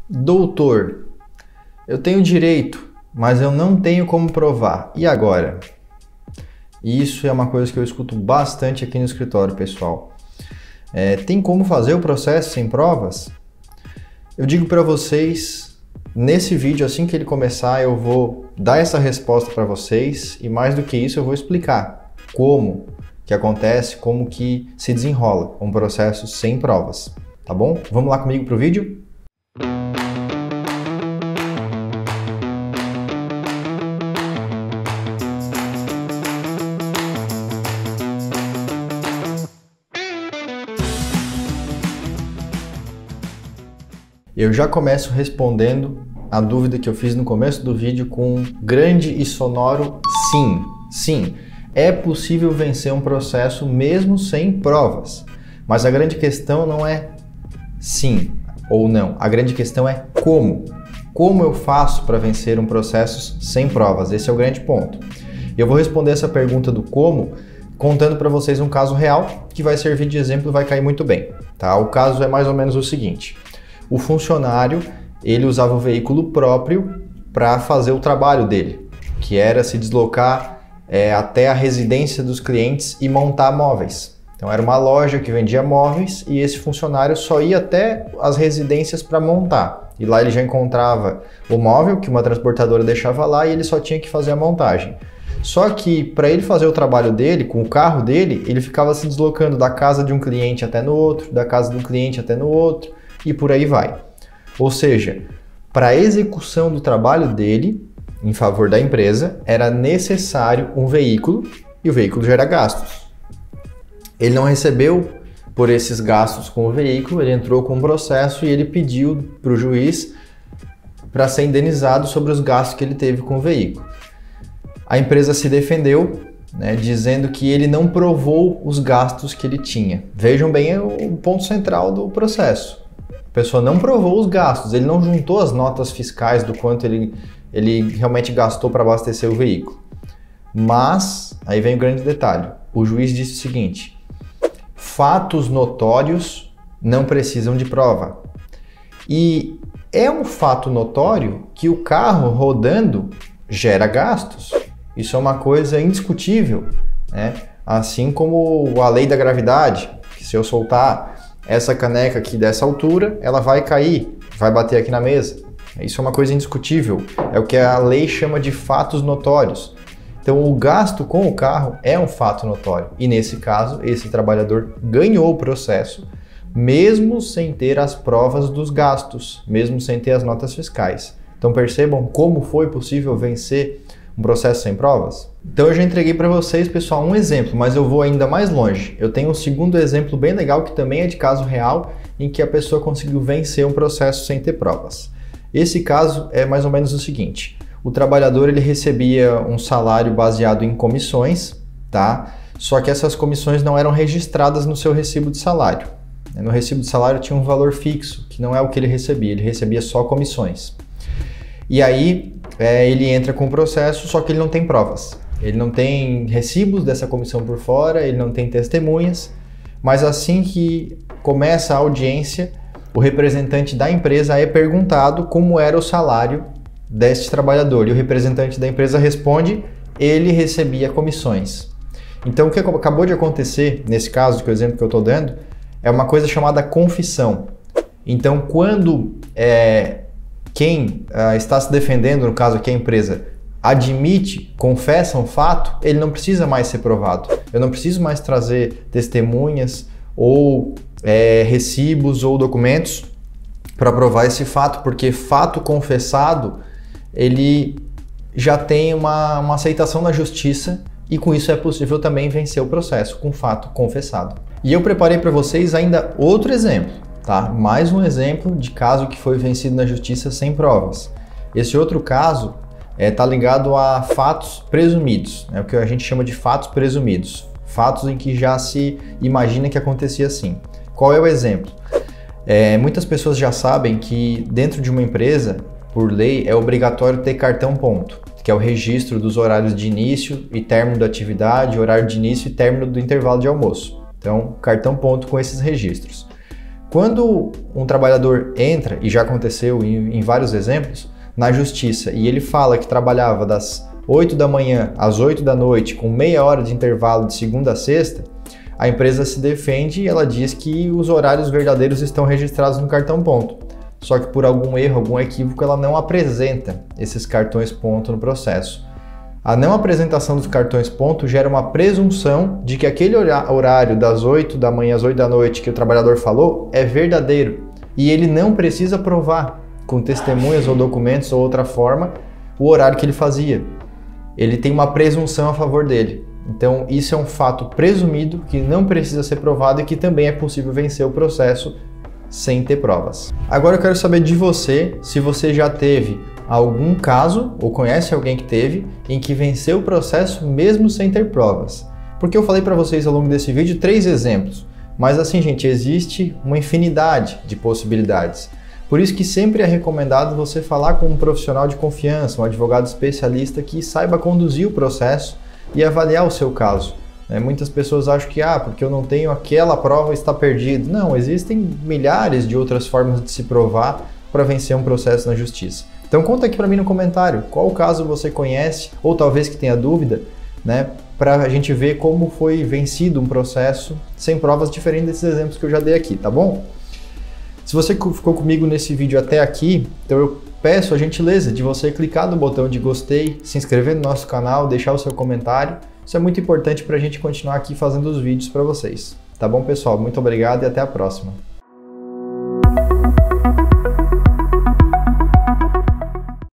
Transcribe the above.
Doutor, eu tenho direito, mas eu não tenho como provar. E agora? Isso é uma coisa que eu escuto bastante aqui no escritório, pessoal. Tem como fazer o processo sem provas? Eu digo para vocês, nesse vídeo, assim que ele começar, eu vou dar essa resposta para vocês e mais do que isso, eu vou explicar como que acontece, como que se desenrola um processo sem provas, tá bom? Vamos lá comigo pro vídeo? Eu já começo respondendo a dúvida que eu fiz no começo do vídeo com um grande e sonoro sim. Sim, é possível vencer um processo mesmo sem provas. Mas a grande questão não é sim ou não. A grande questão é como. Como eu faço para vencer um processo sem provas? Esse é o grande ponto. Eu vou responder essa pergunta do como contando para vocês um caso real que vai servir de exemplo e vai cair muito bem. Tá? O caso é mais ou menos o seguinte. O funcionário, ele usava o veículo próprio para fazer o trabalho dele, que era se deslocar até a residência dos clientes e montar móveis. Então era uma loja que vendia móveis e esse funcionário só ia até as residências para montar. E lá ele já encontrava o móvel que uma transportadora deixava lá e ele só tinha que fazer a montagem. Só que para ele fazer o trabalho dele, com o carro dele, ele ficava se deslocando da casa de um cliente até no outro, da casa de um cliente até no outro, e por aí vai. Ou seja, para a execução do trabalho dele, em favor da empresa, era necessário um veículo e o veículo gera gastos. Ele não recebeu por esses gastos com o veículo, ele entrou com um processo e ele pediu para o juiz para ser indenizado sobre os gastos que ele teve com o veículo. A empresa se defendeu, dizendo que ele não provou os gastos que ele tinha. Vejam bem, é o ponto central do processo. A pessoa não provou os gastos, ele não juntou as notas fiscais do quanto ele realmente gastou para abastecer o veículo. Mas, aí vem o grande detalhe, o juiz disse o seguinte: fatos notórios não precisam de prova. E é um fato notório que o carro rodando gera gastos. Isso é uma coisa indiscutível, Assim como a lei da gravidade, que se eu soltar essa caneca aqui dessa altura, ela vai cair, vai bater aqui na mesa. Isso é uma coisa indiscutível, é o que a lei chama de fatos notórios. Então o gasto com o carro é um fato notório e nesse caso esse trabalhador ganhou o processo mesmo sem ter as provas dos gastos, mesmo sem ter as notas fiscais. Então percebam como foi possível vencer um processo sem provas? Então eu já entreguei para vocês, pessoal, um exemplo, mas eu vou ainda mais longe. Eu tenho um segundo exemplo bem legal que também é de caso real, em que a pessoa conseguiu vencer um processo sem ter provas. Esse caso é mais ou menos o seguinte: o trabalhador ele recebia um salário baseado em comissões, tá? Só que essas comissões não eram registradas no seu recibo de salário. No recibo de salário tinha um valor fixo, que não é o que ele recebia só comissões. E aí ele entra com o processo, só que ele não tem provas. Ele não tem recibos dessa comissão por fora, ele não tem testemunhas, mas assim que começa a audiência, o representante da empresa é perguntado como era o salário deste trabalhador. E o representante da empresa responde: ele recebia comissões. Então o que acabou de acontecer, nesse caso, que é o exemplo que eu estou dando, é uma coisa chamada confissão. Então quando quem está se defendendo, no caso aqui a empresa, admite, confessa um fato, ele não precisa mais ser provado. Eu não preciso mais trazer testemunhas ou recibos ou documentos para provar esse fato, porque fato confessado, ele já tem uma aceitação na justiça e com isso é possível também vencer o processo com fato confessado. E eu preparei para vocês ainda outro exemplo. Tá? Mais um exemplo de caso que foi vencido na justiça sem provas. Esse outro caso está ligado a fatos presumidos, o que a gente chama de fatos presumidos. Fatos em que já se imagina que acontecia assim. Qual é o exemplo? Muitas pessoas já sabem que dentro de uma empresa, por lei, é obrigatório ter cartão ponto, que é o registro dos horários de início e término da atividade, horário de início e término do intervalo de almoço. Então, cartão ponto com esses registros. Quando um trabalhador entra, e já aconteceu em vários exemplos, na justiça, e ele fala que trabalhava das 8 da manhã às 8 da noite, com meia hora de intervalo de segunda a sexta, a empresa se defende e ela diz que os horários verdadeiros estão registrados no cartão ponto. Só que por algum erro, algum equívoco, ela não apresenta esses cartões ponto no processo. A não apresentação dos cartões ponto gera uma presunção de que aquele horário das 8 da manhã às 8 da noite que o trabalhador falou é verdadeiro e ele não precisa provar com testemunhas ou documentos ou outra forma o horário que ele fazia. Ele tem uma presunção a favor dele. Então isso é um fato presumido que não precisa ser provado e que também é possível vencer o processo sem ter provas. Agora eu quero saber de você se você já teve algum caso ou conhece alguém que teve em que venceu o processo mesmo sem ter provas. Porque eu falei para vocês ao longo desse vídeo 3 exemplos, mas assim, gente, existe uma infinidade de possibilidades. Por isso que sempre é recomendado você falar com um profissional de confiança, um advogado especialista que saiba conduzir o processo e avaliar o seu caso. Muitas pessoas acham que, porque eu não tenho aquela prova, está perdido. Não, existem milhares de outras formas de se provar para vencer um processo na justiça. Então conta aqui para mim no comentário qual caso você conhece ou talvez que tenha dúvida, para a gente ver como foi vencido um processo sem provas, diferente desses exemplos que eu já dei aqui, tá bom? Se você ficou comigo nesse vídeo até aqui, então eu peço a gentileza de você clicar no botão de gostei, se inscrever no nosso canal, deixar o seu comentário. Isso é muito importante para a gente continuar aqui fazendo os vídeos para vocês. Tá bom, pessoal? Muito obrigado e até a próxima.